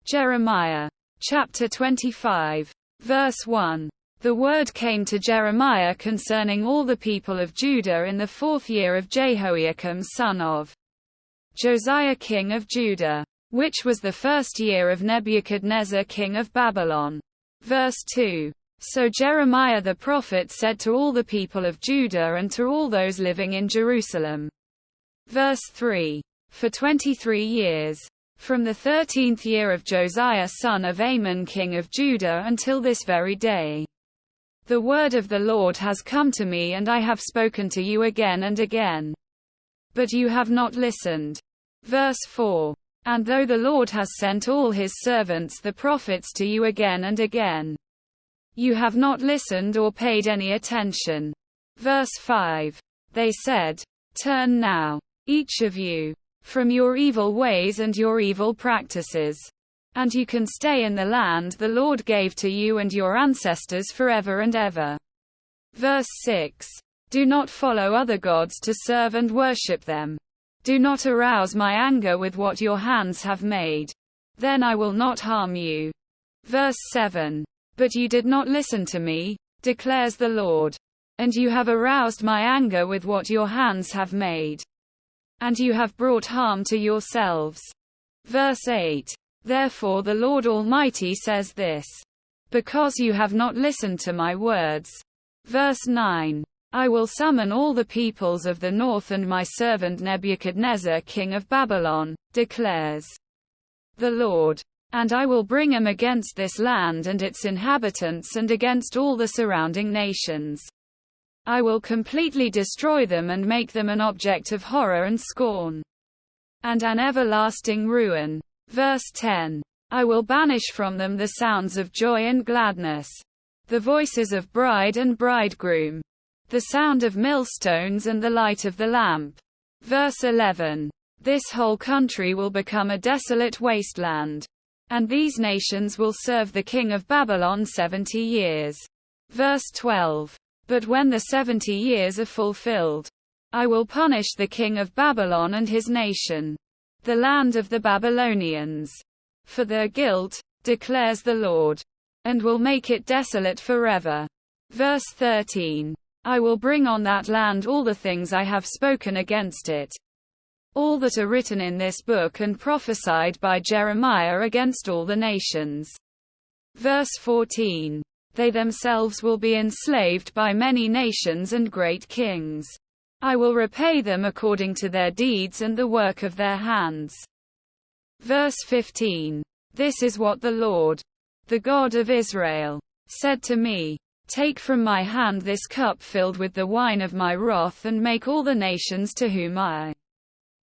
Jeremiah. Chapter 25. Verse 1. The word came to Jeremiah concerning all the people of Judah in the 4th year of Jehoiakim son of Josiah king of Judah, which was the 1st year of Nebuchadnezzar king of Babylon. Verse 2. So Jeremiah the prophet said to all the people of Judah and to all those living in Jerusalem. Verse 3. For 23 years, from the 13th year of Josiah son of Amon king of Judah until this very day, the word of the Lord has come to me, and I have spoken to you again and again, but you have not listened. Verse 4. And though the Lord has sent all his servants the prophets to you again and again, you have not listened or paid any attention. Verse 5. They said, Turn now, each of you, from your evil ways and your evil practices, and you can stay in the land the Lord gave to you and your ancestors forever and ever. Verse 6. Do not follow other gods to serve and worship them. Do not arouse my anger with what your hands have made. Then I will not harm you. Verse 7. But you did not listen to me, declares the Lord. And you have aroused my anger with what your hands have made. And you have brought harm to yourselves. Verse 8. Therefore the Lord Almighty says this: because you have not listened to my words. Verse 9. I will summon all the peoples of the north and my servant Nebuchadnezzar king of Babylon, declares the Lord. And I will bring him against this land and its inhabitants and against all the surrounding nations. I will completely destroy them and make them an object of horror and scorn, and an everlasting ruin. Verse 10. I will banish from them the sounds of joy and gladness, the voices of bride and bridegroom, the sound of millstones and the light of the lamp. Verse 11. This whole country will become a desolate wasteland, and these nations will serve the king of Babylon 70 years. Verse 12. But when the 70 years are fulfilled, I will punish the king of Babylon and his nation, the land of the Babylonians, for their guilt, declares the Lord, and will make it desolate forever. Verse 13. I will bring on that land all the things I have spoken against it, all that are written in this book and prophesied by Jeremiah against all the nations. Verse 14. They themselves will be enslaved by many nations and great kings. I will repay them according to their deeds and the work of their hands. Verse 15. This is what the Lord, the God of Israel, said to me: Take from my hand this cup filled with the wine of my wrath and make all the nations to whom I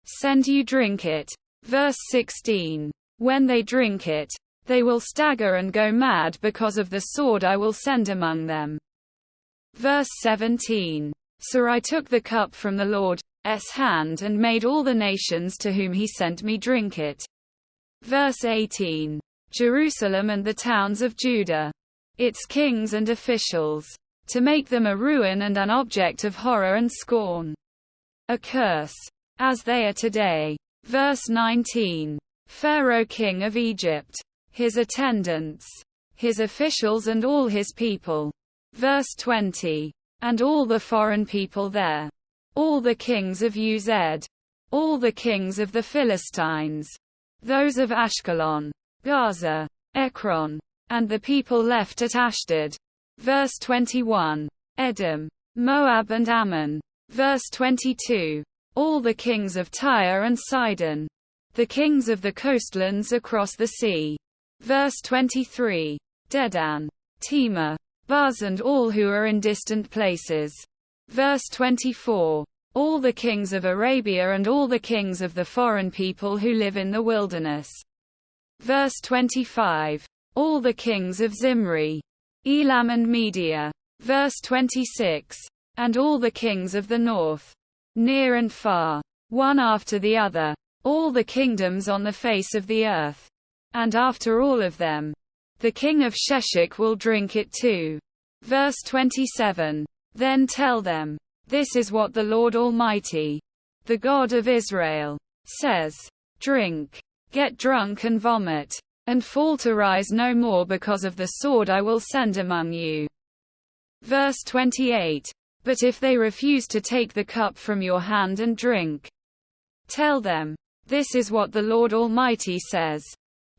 send you drink it. Verse 16. When they drink it, they will stagger and go mad because of the sword I will send among them. Verse 17. So I took the cup from the Lord's hand and made all the nations to whom he sent me drink it. Verse 18. Jerusalem and the towns of Judah, its kings and officials, to make them a ruin and an object of horror and scorn, a curse, as they are today. Verse 19. Pharaoh king of Egypt, his attendants, his officials and all his people. Verse 20. And all the foreign people there, all the kings of Uz, all the kings of the Philistines, those of Ashkelon, Gaza, Ekron, and the people left at Ashdod. Verse 21. Edom, Moab and Ammon. Verse 22. All the kings of Tyre and Sidon, the kings of the coastlands across the sea. Verse 23. Dedan, Tema, Buz and all who are in distant places. Verse 24. All the kings of Arabia and all the kings of the foreign people who live in the wilderness. Verse 25. All the kings of Zimri, Elam and Media. Verse 26. And all the kings of the north, near and far, one after the other, all the kingdoms on the face of the earth. And after all of them, the king of Sheshach will drink it too. Verse 27. Then tell them, this is what the Lord Almighty, the God of Israel, says: Drink, get drunk and vomit. and fall to rise no more because of the sword I will send among you. Verse 28. But if they refuse to take the cup from your hand and drink, tell them, this is what the Lord Almighty says.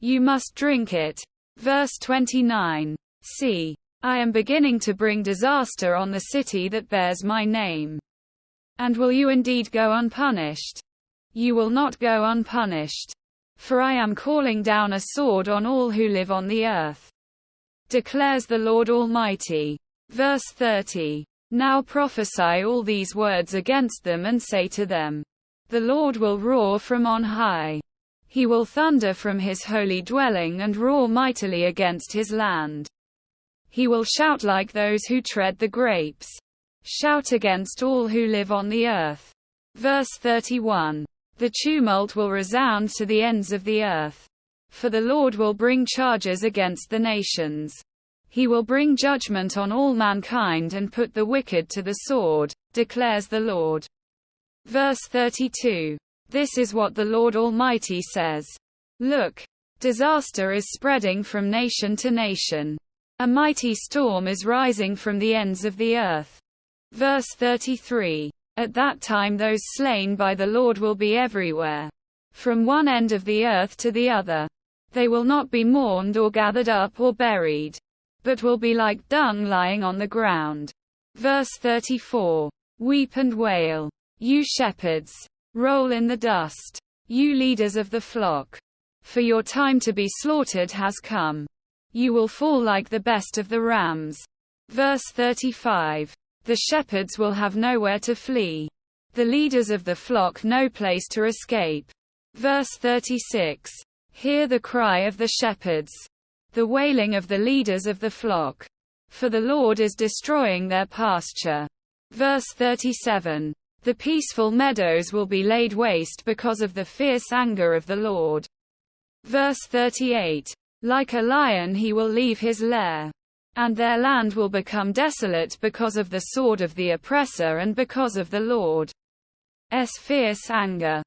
You must drink it. Verse 29. See, I am beginning to bring disaster on the city that bears my name. And will you indeed go unpunished? You will not go unpunished. For I am calling down a sword on all who live on the earth, declares the Lord Almighty. Verse 30. Now prophesy all these words against them and say to them, the Lord will roar from on high. He will thunder from his holy dwelling and roar mightily against his land. He will shout like those who tread the grapes. Shout against all who live on the earth. Verse 31. The tumult will resound to the ends of the earth. For the Lord will bring charges against the nations. He will bring judgment on all mankind and put the wicked to the sword, declares the Lord. Verse 32. This is what the Lord Almighty says. Look, disaster is spreading from nation to nation. A mighty storm is rising from the ends of the earth. Verse 33. At that time those slain by the Lord will be everywhere, from one end of the earth to the other. They will not be mourned or gathered up or buried, but will be like dung lying on the ground. Verse 34. Weep and wail, you shepherds. Roll in the dust, you leaders of the flock. For your time to be slaughtered has come. You will fall like the best of the rams. Verse 35. The shepherds will have nowhere to flee. The leaders of the flock no place to escape. Verse 36. Hear the cry of the shepherds, the wailing of the leaders of the flock. For the Lord is destroying their pasture. Verse 37. The peaceful meadows will be laid waste because of the fierce anger of the Lord. Verse 38. Like a lion he will leave his lair, and their land will become desolate because of the sword of the oppressor and because of the Lord's fierce anger.